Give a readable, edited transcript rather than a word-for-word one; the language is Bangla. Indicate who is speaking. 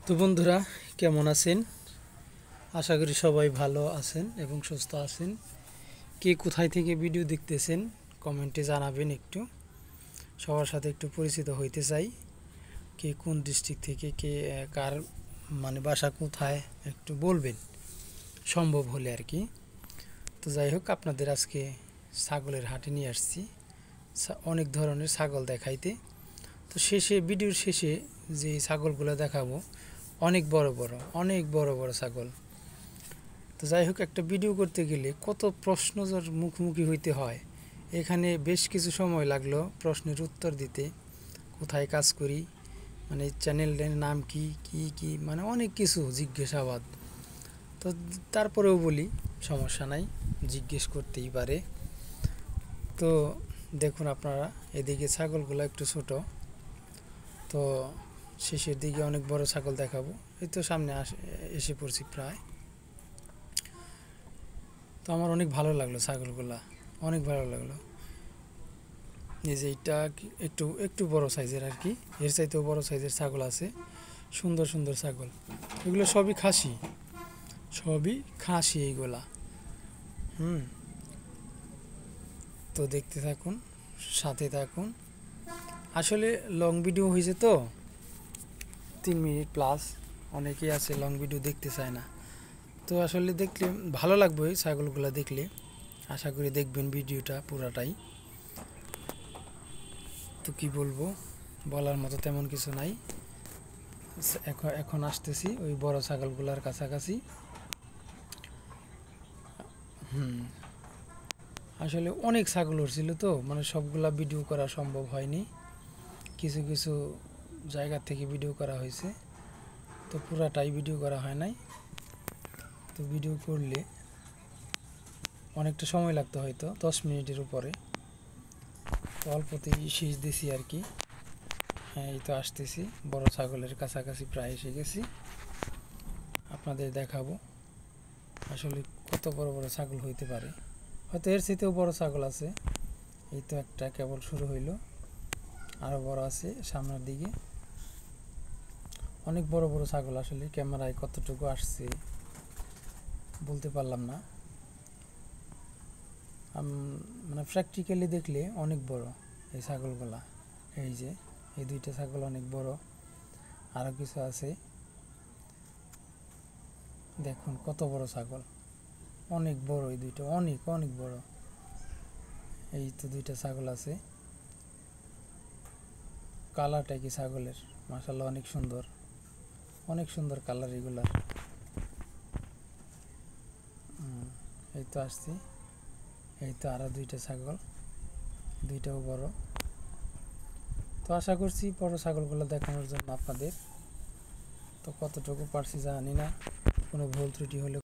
Speaker 1: তো বন্ধুরা, কেমন আছেন? আশা করি সবাই ভালো আছেন এবং সুস্থ আছেন। কে কোথায় থেকে ভিডিও দেখতেছেন কমেন্টে জানাবেন। একটু সবার সাথে একটু পরিচিত হইতে চাই। কে কোন ডিস্ট্রিক্ট থেকে, কে কার বাসা কোথায় একটু বলবেন সম্ভব হলে আর কি। তো যাই হোক, আপনাদের আজকে ছাগলের হাটে নিয়ে আসছি অনেক ধরনের ছাগল দেখাইতে। তো ভিডিওর শেষে যে ছাগলগুলো দেখাবো অনেক বড় বড় ছাগল। তো যাই হোক, একটা ভিডিও করতে গেলে কত প্রশ্নের মুখোমুখি হইতে হয়। এখানে বেশ কিছু সময় লাগলো প্রশ্নের উত্তর দিতে। কোথায় কাজ করি, চ্যানেলের নাম কি কি কি অনেক কিছু জিজ্ঞাসাবাদ। তো তারপরেও বলি সমস্যা নাই, জিজ্ঞেস করতেই পারে। তো দেখুন আপনারা, এদিকে ছাগলগুলো একটু ছোট, তো শেষের দিকে অনেক বড় ছাগল দেখাবো। এই তো সামনে এসে পড়ছি প্রায়। তো আমার অনেক ভালো লাগলো ছাগলগুলা, অনেক ভালো লাগলো। এই যে এইটা একটু একটু বড় সাইজের আর কি, এর চাইতেও বড় সাইজের ছাগল আছে, সুন্দর সুন্দর ছাগল। এগুলো সবই খাসি এইগুলা। তো দেখতে থাকুন, সাথে থাকুন। আসলে লং ভিডিও হয়েছে তো 3 মিনিট প্লাস, অনেকেই আছে লং ভিডিও দেখতে চায় না। তো আসলে দেখলে ভালো লাগবে এই ছাগলগুলো দেখলে। আশা করি দেখবেন ভিডিওটা পুরাটাই। তো কি বলবো, বলার মতো তেমন কিছু নাই। এখন আসতেছি ওই বড় ছাগলগুলার কাছাকাছি। আসলে অনেক ছাগল উঠছিল তো, সবগুলা ভিডিও করা সম্ভব হয়নি। কিছু কিছু জায়গা থেকে ভিডিও করা হয়েছে, তো পুরাটাই ভিডিও করা হয় নাই। তো ভিডিও করলে অনেকটা সময় লাগতো, হয়তো 10 মিনিটের উপরে। তো অল্পতেই শেষ দিছি আর কি। হ্যাঁ, এই তো আসতেছি, বড় ছাগলের কাছাকাছি প্রায় এসে গেছি। আপনাদের দেখাবো আসলে কত বড় বড় ছাগল হইতে পারে। হয়তো এর চাইতেও বড় ছাগল আছে। এই তো একটা কেবল শুরু হইলো, আরো বড় আছে সামনের দিকে। অনেক বড় বড় ছাগল, আসলে ক্যামেরায় কতটুকু আসছে বলতে পারলাম না। প্র্যাকটিক্যালি দেখলে অনেক বড় এই ছাগলগুলা। এই যে এই দুইটা ছাগল অনেক বড়, আরো কিছু আছে, দেখুন কত বড় ছাগল, অনেক বড় এই দুইটা, অনেক অনেক বড়। এই তো দুইটা ছাগল আছে। কালারটা কি ছাগলের, মাশাআল্লাহ অনেক সুন্দর, অনেক সুন্দর কালার এগুলার। এই তো আসছি, এই তো আরো দুইটা ছাগল, দুইটাও বড়। তো আশা করছি বড় ছাগলগুলো দেখানোর জন্য আপনাদের। তো কতটুকু পারছি জানি না, কোনো ভুল ত্রুটি হলে